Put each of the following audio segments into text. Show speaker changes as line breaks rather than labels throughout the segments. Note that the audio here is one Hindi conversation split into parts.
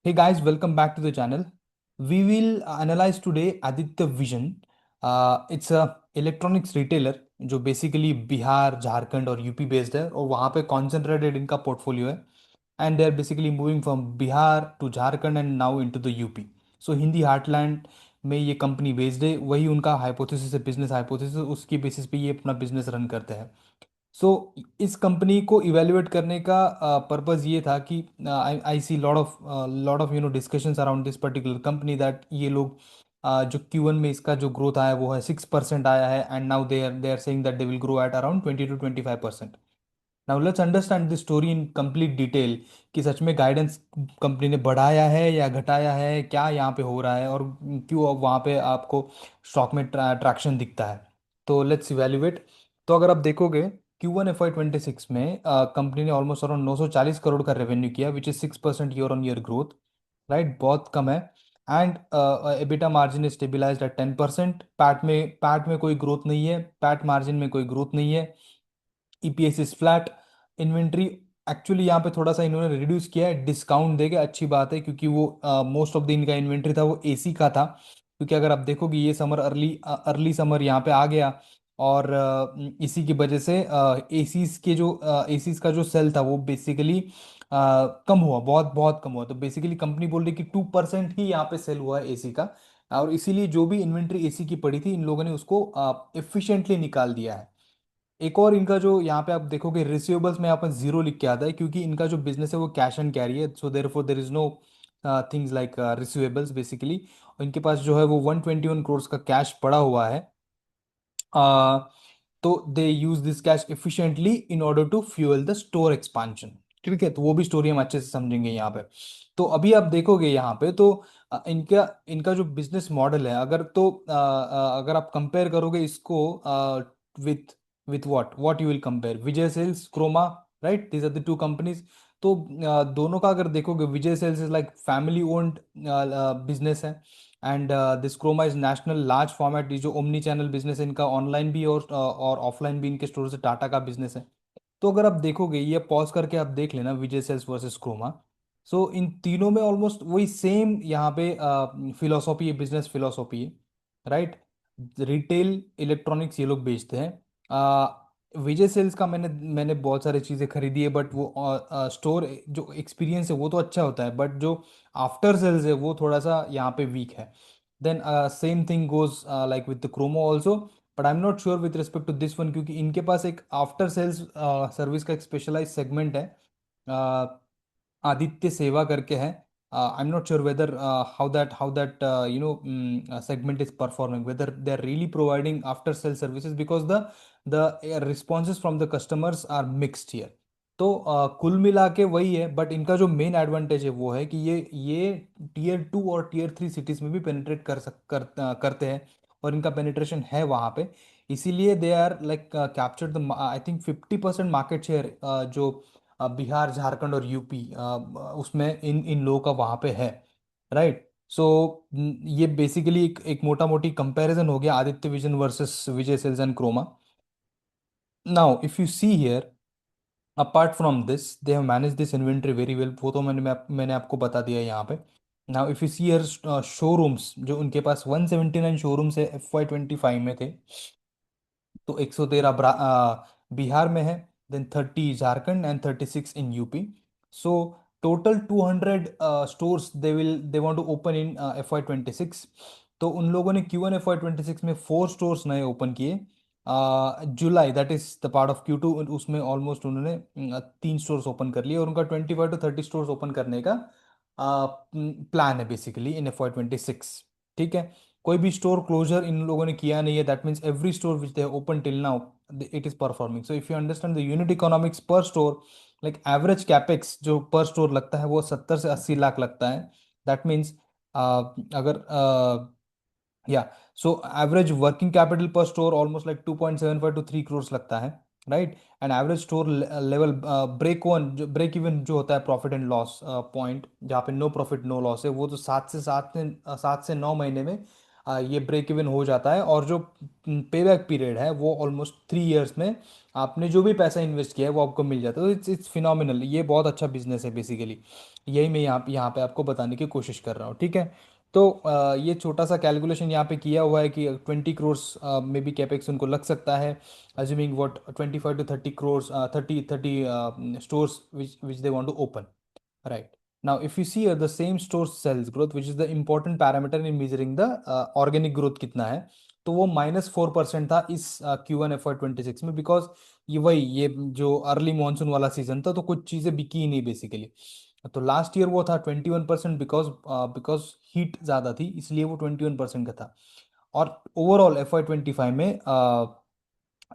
Hey guys, welcome back to the channel. We will analyze today Aditya Vision. It's a electronics retailer जो बेसिकली बिहार झारखंड और यूपी बेस्ड है और वहाँ पे कॉन्सेंट्रेटेड इनका पोर्टफोलियो है and they are basically moving from Bihar to Jharkhand and now into the UP. So Hindi heartland में ये कंपनी बेस्ड है, वही उनका हाइपोथेसिस है, बिजनेस हाइपोथेसिस, उसकी बेसिस पे ये अपना बिजनेस रन करते हैं. सो इस कंपनी को इवेल्युएट करने का पर्पस ये था कि I I see lot of discussions around this particular company that ये लोग जो Q1 में इसका जो ग्रोथ आया वो है 6% आया है and now they are saying that they will grow at around 20 to 25%. Now let's understand this story in complete detail कि सच में गाइडेंस कंपनी ने बढ़ाया है या घटाया है, क्या यहाँ पे हो रहा है और क्यों अब वहाँ पे आपको स्टॉक में ट्रैक्शन दिखता है. तो लेट्स इवेल्युएट. तो अगर आप देखोगे Q1 FY 2026 में कंपनी ने ऑलमोस्ट अराउंड 940 करोड़ का रेवेन्यू किया which is 6% year on year growth. Right, बहुत कम है. And EBITDA margin is stabilised at 10%. PAT में कोई ग्रोथ नहीं है, पैट मार्जिन में कोई ग्रोथ नहीं है. EPS is flat. Inventory actually यहाँ पे थोड़ा सा इन्होंने रिड्यूस किया है, डिस्काउंट देके अच्छी बात है क्योंकि वो मोस्ट ऑफ द इनका इन्वेंट्री था वो एसी का था. क्योंकि अगर आप देखोगे ये समर अर्ली समर यहाँ पे आ गया और इसी की वजह से एसीज का जो सेल था वो बेसिकली कम हुआ, बहुत बहुत कम हुआ. तो बेसिकली कंपनी बोल रही कि 2% ही यहाँ पे सेल हुआ है एसी का. और इसीलिए जो भी इन्वेंट्री एसी की पड़ी थी इन लोगों ने उसको एफिशिएंटली निकाल दिया है. एक और इनका जो यहाँ पे आप देखोगे रिसीवेबल्स में यहाँ पर जीरो लिख के आता है क्योंकि इनका जो बिजनेस है वो कैश एंड कैरी है. So therefore there is no things like receivables basically. इनके पास जो है वो 121 करोड़ का कैश पड़ा हुआ है. uh, तो they use this cash efficiently in order to fuel the store expansion. ठीक है, तो वो भी स्टोरी हम अच्छे से समझेंगे यहाँ पे. तो अभी आप देखोगे यहाँ पे तो इनका इनका जो बिजनेस मॉडल है अगर आप कंपेयर करोगे इसको with with what you will compare Vijay Sales, Croma. Right, these are the two companies. तो दोनों का अगर देखोगे Vijay Sales is like family owned business है and this Croma is national large format. जो ओमनी चैनल बिजनेस है इनका, ऑनलाइन भी और ऑफलाइन भी इनके स्टोर से टाटा का बिजनेस है. तो अगर आप देखोगे ये पॉज करके आप देख लेना विजय सेल्स वर्सेस क्रोमा. सो इन तीनों में ऑलमोस्ट वही सेम यहाँ पे फिलोसॉफी है, बिजनेस फिलोसॉफी है. राइट, रिटेल इलेक्ट्रॉनिक्स ये लोग बेचते हैं. विजय सेल्स का मैंने मैंने बहुत सारी चीज़ें खरीदी है बट वो स्टोर जो एक्सपीरियंस है वो तो अच्छा होता है बट जो आफ्टर सेल्स है वो थोड़ा सा यहाँ पे वीक है. Then same thing goes like with the Croma also. But I am not sure with respect to this one क्योंकि इनके पास एक आफ्टर सेल्स सर्विस का एक स्पेशलाइज सेगमेंट है, आदित्य सेवा करके है. I am not sure whether how that segment is performing, whether they are really providing after sale services because the responses from the customers are mixed here. तो कुल मिला के वही है बट इनका जो मेन एडवांटेज है वो है कि ये टीयर 2 और टीयर 3 सिटीज में भी पेनिट्रेट करते हैं और इनका पेनिट्रेशन है वहाँ पे. इसीलिए they are like captured the I think 50% market share जो बिहार झारखंड और यूपी उसमें इन इन लोगों का वहाँ पे है. राइट. सो ये बेसिकली एक मोटा मोटी कंपैरिजन हो गया Aditya Vision versus Vijay Sales and Croma. Now if you see here, apart from this they have manage this inventory very well. वो तो मैंने आपको बता दिया है यहाँ पे. Now if you see here showrooms, जो उनके पास 179 शोरूम्स है FY 2025 में थे. तो 113 बिहार में है, then 30 Jharkhand and 36 in UP. So total 200 stores they want to open in FY 2026. तो उन लोगों ने Q1 FY 2026 में 4 स्टोर्स नए ओपन किए. जुलाई, that is the part of Q2, उसमें ऑलमोस्ट उन्होंने 3 स्टोर्स ओपन कर लिए और उनका 25 to 30 स्टोर्स ओपन करने का प्लान है बेसिकली इन FY 2026. ठीक है, कोई भी स्टोर क्लोजर इन लोगों ने किया नहीं है. That means every store which they open till now it is performing. So if you understand the unit economics पर स्टोर, लाइक एवरेज कैपेक्स जो पर स्टोर लगता है वो 70 से 80 लाख लगता है. दैट मीन्स अगर या सो एवरेज वर्किंग कैपिटल पर store almost like 2.75 to 3 crores लगता है. Right, and average store level break even जो होता है प्रॉफिट एंड लॉस पॉइंट जहाँ पे नो प्रॉफिट नो लॉस है वो तो 7 से 9 महीने में ये ब्रेक इवन हो जाता है. और जो पे बैक पीरियड है वो ऑलमोस्ट 3 इयर्स में आपने जो भी पैसा इन्वेस्ट किया है वो आपको मिल जाता है. तो इट्स इट्स फिनोमिनल, ये बहुत अच्छा बिजनेस है बेसिकली. यही मैं यहाँ पे आपको बताने की कोशिश कर रहा हूँ, ठीक है। तो ये छोटा सा कैलकुलेशन यहाँ पे किया हुआ है कि 20 करोर्स में भी कैपेक्स उनको लग सकता है, assuming what 25 to 30 crores, 30 stores which they want to open, right. Now if you see the same store sales growth which is the important parameter in measuring the organic growth कितना है, तो वो -4% था इस Q1 FY 2026 में, बिकॉज ये जो अर्ली मानसून वाला सीजन था तो कुछ चीज़ें बिकी ही नहीं बेसिकली। तो लास्ट ईयर वो था 21%, बिकॉज बिकॉज हीट ज़्यादा थी इसलिए वो 21% का था। और ओवरऑल FY 2025 में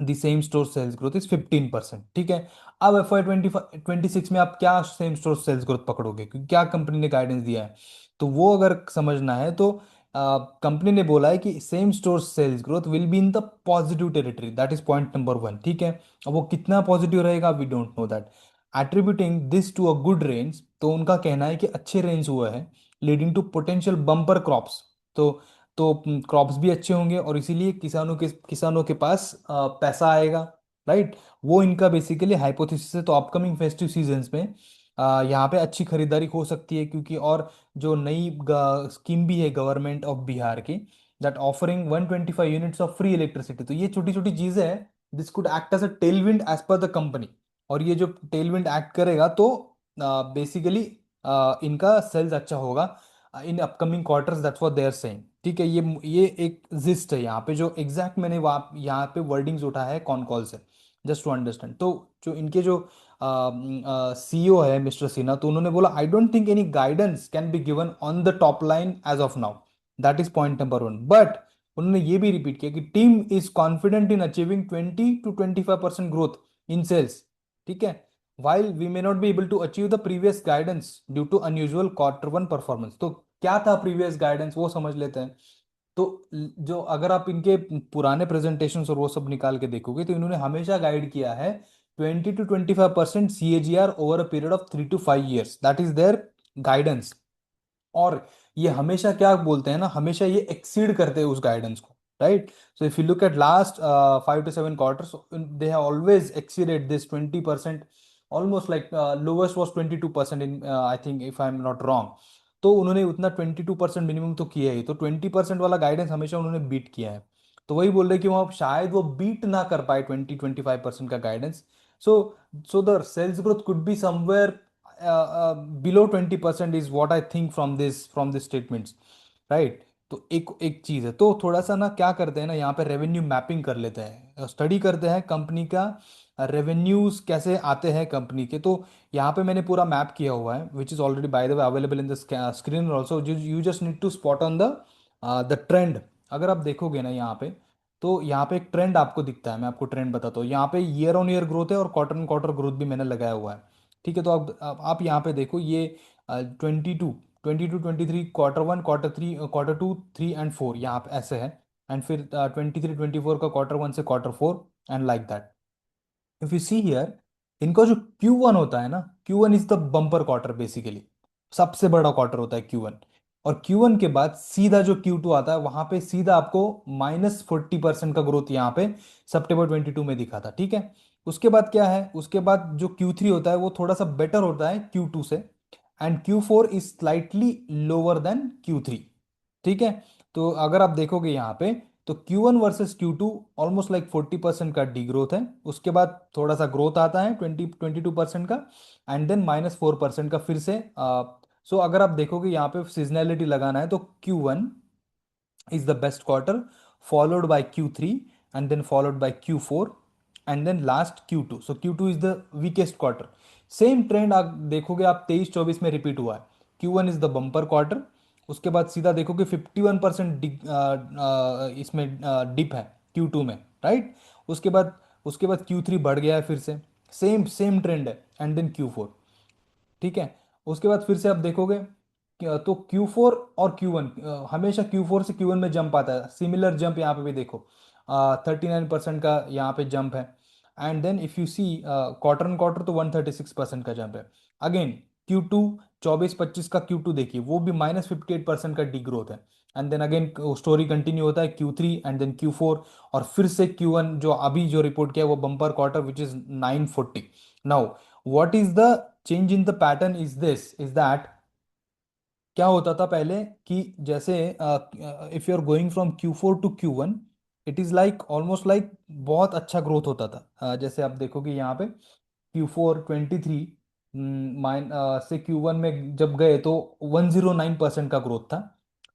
the same store sales growth is 15%, ठीक है। अब FY 2026 में आप क्या सेम स्टोर सेल्स ग्रोथ पकड़ोगे, क्योंकि क्या कंपनी ने गाइडेंस दिया है, तो वो अगर समझना है तो कंपनी ने बोला है कि same store sales growth will be in the positive territory, that is point number 1, ठीक है। अब वो कितना पॉजिटिव रहेगा we don't know that. Attributing this to a good rains, तो उनका कहना है कि अच्छे रेंज हुआ है, leading to potential bumper crops. तो तो क्रॉप्स भी अच्छे होंगे और इसीलिए किसानों के पास पैसा आएगा, राइट। वो इनका बेसिकली हाइपोथेसिस है। तो अपकमिंग फेस्टिव सीजन्स में यहाँ पे अच्छी खरीदारी हो सकती है, क्योंकि और जो नई स्कीम भी है गवर्नमेंट ऑफ बिहार की, that offering 125 units of free electricity, तो ये छोटी छोटी चीजें हैं, this could act as a tailwind as per the company. और ये जो टेलविंड एक्ट करेगा तो बेसिकली इनका सेल्स अच्छा होगा in upcoming quarters, that's what they are saying, ठीक है। ये एक जिस्ट है यहाँ पे, जो एग्जैक्ट मैंने वहाँ यहाँ पे वर्डिंग्स उठाया है कॉन कॉल से, जस्ट टू अंडरस्टैंड। तो जो इनके जो सीईओ है मिस्टर सिन्हा, तो उन्होंने बोला I don't think any guidance can be given on the top line as of now, that is point number 1। But उन्होंने ये भी रिपीट किया कि team is confident in achieving 20 to 25% growth in sales, ठीक है। while we may not be able to achieve the previous guidance due to unusual Q1 performance, तो क्या था प्रीवियस गाइडेंस वो समझ लेते हैं। तो जो अगर आप इनके पुराने प्रेजेंटेशन और वो सब निकाल के देखोगे, तो इन्होंने हमेशा गाइड किया है 20 to 25% CAGR over a period of 3 to 5 years, that is their guidance. और ये हमेशा क्या बोलते हैं ना, हमेशा ये एक्सीड करते हैं उस गाइडेंस को, right. So if you look at last 5 to 7 quarters, they have always exceeded this 20%, almost like lowest was 22% in, I think if I am not wrong. तो उन्होंने उतना 22% मिनिमम तो किया ही, तो 20% वाला गाइडेंस हमेशा उन्होंने बीट किया है। तो वही बोल रहे कि वो शायद वो बीट ना कर पाए 20-25% का guidance. So so the sales growth could be somewhere below 20% is what I think from this statements, right. तो एक एक चीज है, तो थोड़ा सा ना क्या करते हैं ना, यहाँ पे रेवेन्यू मैपिंग कर लेते हैं, स्टडी करते हैं कंपनी का रेवेन्यूज कैसे आते हैं कंपनी के। तो यहाँ पे मैंने पूरा मैप किया हुआ है which is already by the way available in the screen also, you just need to spot on the trend. अगर आप देखोगे ना यहाँ पे, तो यहाँ पे एक ट्रेंड आपको दिखता है, मैं आपको ट्रेंड बताता हूँ। यहाँ पे ईयर ऑन ईयर ग्रोथ है और क्वार्टर ऑन क्वार्टर ग्रोथ भी मैंने लगाया हुआ है, ठीक है। तो आप यहाँ पे देखो, ये 22 22 to 23 Q1 Q3 Q2 3 and 4 यहाँ पे ऐसे है, एंड फिर 23 24 का Q1 से Q4 and like that. If you see here, इनका जो Q1 होता है ना, Q1 is the bumper quarter basically, सबसे बड़ा क्वार्टर होता है Q1। और Q1 के बाद सीधा जो Q2 आता है, वहां पे सीधा आपको -40% का ग्रोथ यहाँ पे सितंबर 22 में दिखा था, ठीक है। उसके बाद क्या है, उसके बाद जो Q3 होता है वो थोड़ा सा बेटर होता है Q2 से, and Q4 is slightly lower then Q3, ठीक है। तो अगर आप देखोगे यहाँ पे, तो Q1 versus Q2 almost like 40% का डी ग्रोथ है। उसके बाद थोड़ा सा ग्रोथ आता है 22% का, एंड देन -4% का फिर से। सो अगर आप देखोगे यहाँ पे सीजनैलिटी लगाना है, तो Q1 is the best quarter, followed by Q3, and then followed by Q4, and then last Q2. So Q2 is the weakest quarter. Same trend आप देखोगे, आप 23-24 में रिपीट हुआ है। Q1 is the bumper quarter, उसके बाद सीधा देखोगे 51% इसमें डिप है Q2 में, राइट। उसके बाद Q3 बढ़ गया है फिर से, सेम सेम ट्रेंड है, एंड देन Q4, ठीक है। उसके बाद फिर से आप देखोगे तो Q4 और Q1, हमेशा Q4 से Q1 में जंप आता है, सिमिलर जंप यहाँ पे भी देखो, 39% का यहाँ पे जंप है। And then if you see quarter on quarter, तो 136% का जंप है। अगेन Q2 24-25 का Q2 देखिए, वो भी -58% का डी ग्रोथ है। And then again story continue होता है Q3 एंड देन Q4, और फिर से Q1 जो अभी जो रिपोर्ट किया है वो bumper quarter which is 940। Now what is the change in the pattern is this, is that क्या होता था पहले कि जैसे if you are going from Q4 to Q1, it is like almost like बहुत अच्छा ग्रोथ होता था। जैसे आप देखोगे यहाँ पे Q4 23 माइन से Q1 में जब गए तो 109% का ग्रोथ था।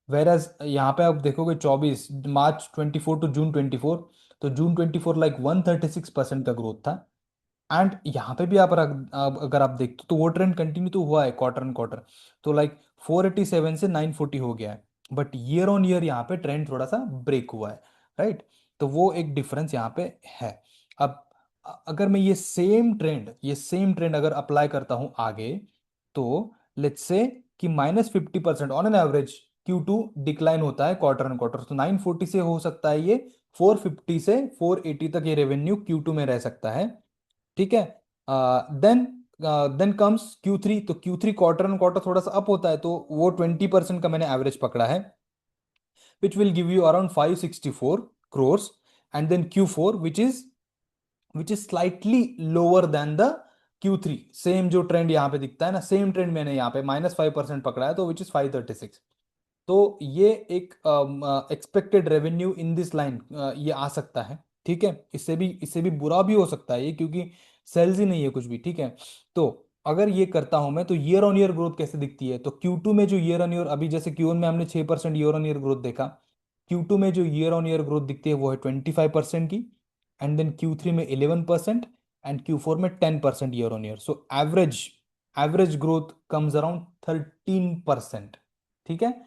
वेरएज यहाँ पे आप देखोगे 24 मार्च 24 to जून 24, तो जून 24 लाइक 136% का ग्रोथ था। एंड यहाँ पे भी अगर आप देखते हो तो वो ट्रेंड कंटिन्यू तो हुआ है क्वार्टर एंड क्वार्टर, तो लाइक 487 से 940 हो गया है। बट ईयर ऑन ईयर यहाँ पे ट्रेंड थोड़ा सा ब्रेक हुआ है, राइट। तो वो एक डिफरेंस यहाँ पे है। अब अगर मैं ये सेम ट्रेंड अगर अप्लाई करता हूँ आगे, तो लेट्स से कि -50% on an average Q2 decline होता है क्वार्टर एंड क्वार्टर, तो 940 से हो सकता है ये 450 से 480 तक ये रेवेन्यू Q2 में रह सकता है। ठीक है। देन देन कम्स Q3, तो Q3 क्वार्टर एंड क्वार्टर थोड़ा सा अप होता है, तो वो 20% का मैंने एवरेज पकड़ा है, which will give you around 564 crores। And then Q4 which is slightly lower than the Q3। Same जो ट्रेंड यहाँ पे दिखता है ना, सेम ट्रेंड मैंने यहाँ पे -5% पकड़ा है, तो विच इज 536। तो ये एक expected revenue in this line ये आ सकता है। ठीक है, इससे भी बुरा भी हो सकता है ये, क्योंकि सेल्स ही नहीं है कुछ भी। ठीक है, तो अगर ये करता हूं मैं, तो ईयर ऑन ईयर ग्रोथ कैसे दिखती है, तो Q2 में जो ईयर ऑन ईयर, अभी जैसे Q1 में हमने 6% ईयर ऑन ईयर ग्रोथ देखा, Q2 में जो ईयर ऑन ईयर ग्रोथ दिखती है वो है 25% की। एंड देन Q3 में 11%, एंड Q4 में 10% year on year. So average growth comes around 13%। ठीक है,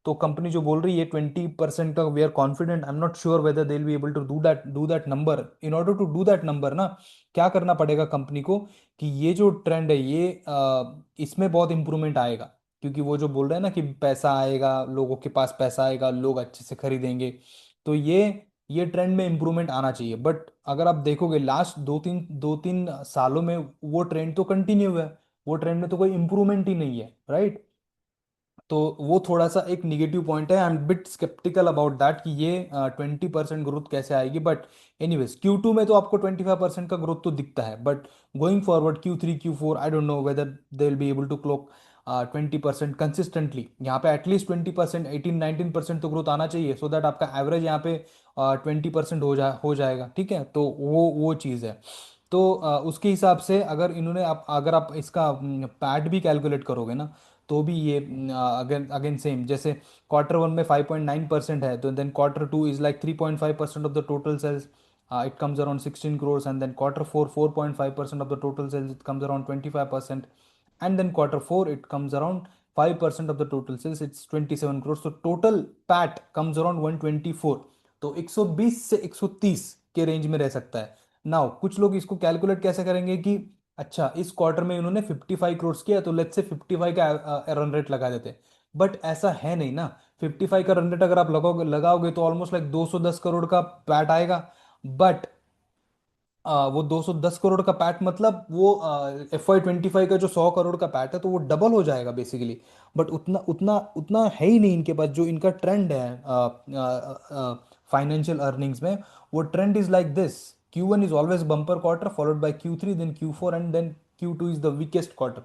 तो कंपनी जो बोल रही है 20% का, we are confident, I am not sure whether they will be able to do that number. In order to do that number ना, क्या करना पड़ेगा कंपनी को, कि ये जो ट्रेंड है ये इसमें बहुत इंप्रूवमेंट आएगा। क्योंकि वो जो बोल रहे हैं ना कि पैसा आएगा, लोगों के पास पैसा आएगा, लोग अच्छे से खरीदेंगे, तो ये ट्रेंड में इंप्रूवमेंट आना चाहिए। बट अगर आप देखोगे लास्ट 2-3 सालों में वो ट्रेंड तो कंटिन्यू है, वो ट्रेंड में तो कोई इंप्रूवमेंट ही नहीं है, राइट। तो वो थोड़ा सा एक निगेटिव पॉइंट है। I am bit skeptical about that कि ये 20% ग्रोथ कैसे आएगी। बट एनीवेज Q2 में तो आपको 25% का ग्रोथ तो दिखता है, but going forward Q3 Q4 I don't know whether they will be able to clock 20% consistently. यहाँ पे एटलीस्ट 20%, 18-19% तो ग्रोथ आना चाहिए, सो दैट आपका एवरेज यहाँ पे 20% हो जाएगा। ठीक है, तो वो चीज़ है। तो उसके हिसाब से अगर इन्होंने अगर आप इसका पैट भी कैलकुलेट करोगे ना, तो भी ये अगेन अगेन सेम, जैसे Q1 में 5.9% है, तो then Q2 is like 3.5% of the total sales, it comes around 16 crores। And then Q4 4.5% of the total sales, it comes around 25%। And then Q4 it comes around 5% of the total sales, it's 27 crores। तो टोटल पैट कम्स अराउंड 124। तो 120 से 130 के रेंज में रह सकता है। नाउ कुछ लोग इसको कैलकुलेट कैसे करेंगे कि अच्छा इस क्वार्टर में इन्होंने 55 crores किया, तो लेट्स से 55 का रन रेट लगा देते। बट ऐसा है नहीं ना। 55 का रन रेट अगर आप लगाओगे तो ऑलमोस्ट लाइक 210 करोड़ का पैट आएगा। बट वो 210 करोड़ का पैट मतलब वो FY 25 का जो 100 करोड़ का पैट है, तो वो डबल हो जाएगा बेसिकली। बट उतना उतना उतना है ही नहीं इनके पास। जो इनका ट्रेंड है फाइनेंशियल अर्निंग्स में, वो trend is like this: Q1 is always bumper quarter, followed by Q3, then Q4, and then Q2 is the weakest quarter.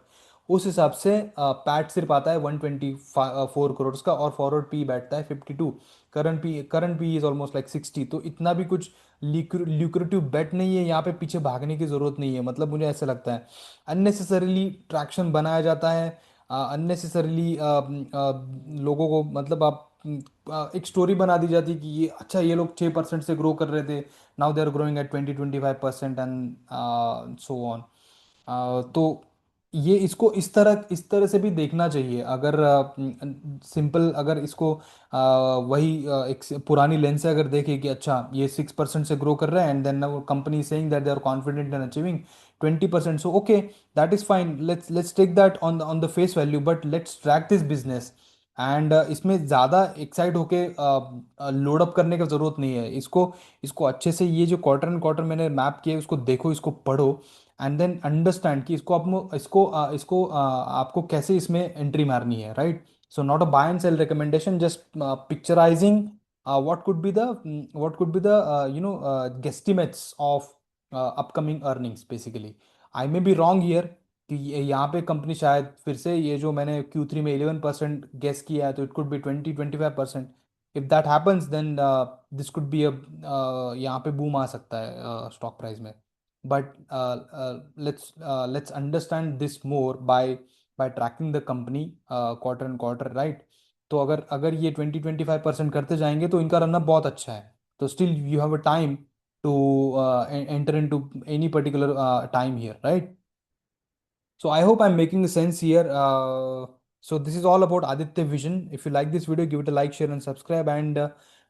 उस हिसाब से पैट सिर्फ आता है 124 करोड़ का, और फॉरवर्ड पी बैठता है 52। Current P is almost like 60। तो इतना भी कुछ ल्यूक्रेटिव बेट नहीं है, यहाँ पे पीछे भागने की जरूरत नहीं है। मतलब मुझे ऐसा लगता है अननेसेसरीली ट्रैक्शन बनाया जाता है, अननेसेसरीली लोगों को, मतलब आप एक स्टोरी बना दी जाती है कि ये अच्छा, ये लोग 6% से ग्रो कर रहे थे, now they are growing at 20-25%, and so on. तो ये इसको इस तरह से भी देखना चाहिए। अगर सिंपल अगर इसको वही एक पुरानी लेंस से अगर देखें कि अच्छा ये 6% से ग्रो कर रहा है, and then company saying that they are confident in achieving 20%, so okay, that is fine, let's take that on the face value, but let's track this business. And इसमें ज़्यादा एक्साइट होके लोड अप करने की ज़रूरत नहीं है। इसको अच्छे से, ये जो क्वार्टर एंड क्वार्टर मैंने मैप किया है उसको देखो, इसको पढ़ो, एंड देन अंडरस्टैंड कि इसको आपको कैसे इसमें एंट्री मारनी है, right. So not a buy and sell recommendation, just picturizing what could be the guesstimates of upcoming earnings basically. I may be wrong here, कि यहाँ पे कंपनी शायद फिर से ये जो मैंने Q3 में 11% गेस किया है, तो it could be 20-25%। If that happens then this could be a, यहाँ पे बूम आ सकता है स्टॉक प्राइस में। But let's let's understand this more by by tracking the company quarter and quarter, right. तो अगर अगर ये 20-25% करते जाएंगे तो इनका रन अप बहुत अच्छा है। तो still you have a time to enter in to any particular time here, right? So I hope I'm making sense here. So this is all about Aditya Vision. If you like this video, give it a like, share, and subscribe, and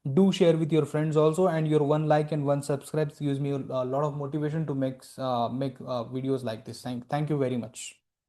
do share with your friends also. And your one like and one subscribe gives me a lot of motivation to make videos like this. Thank you very much.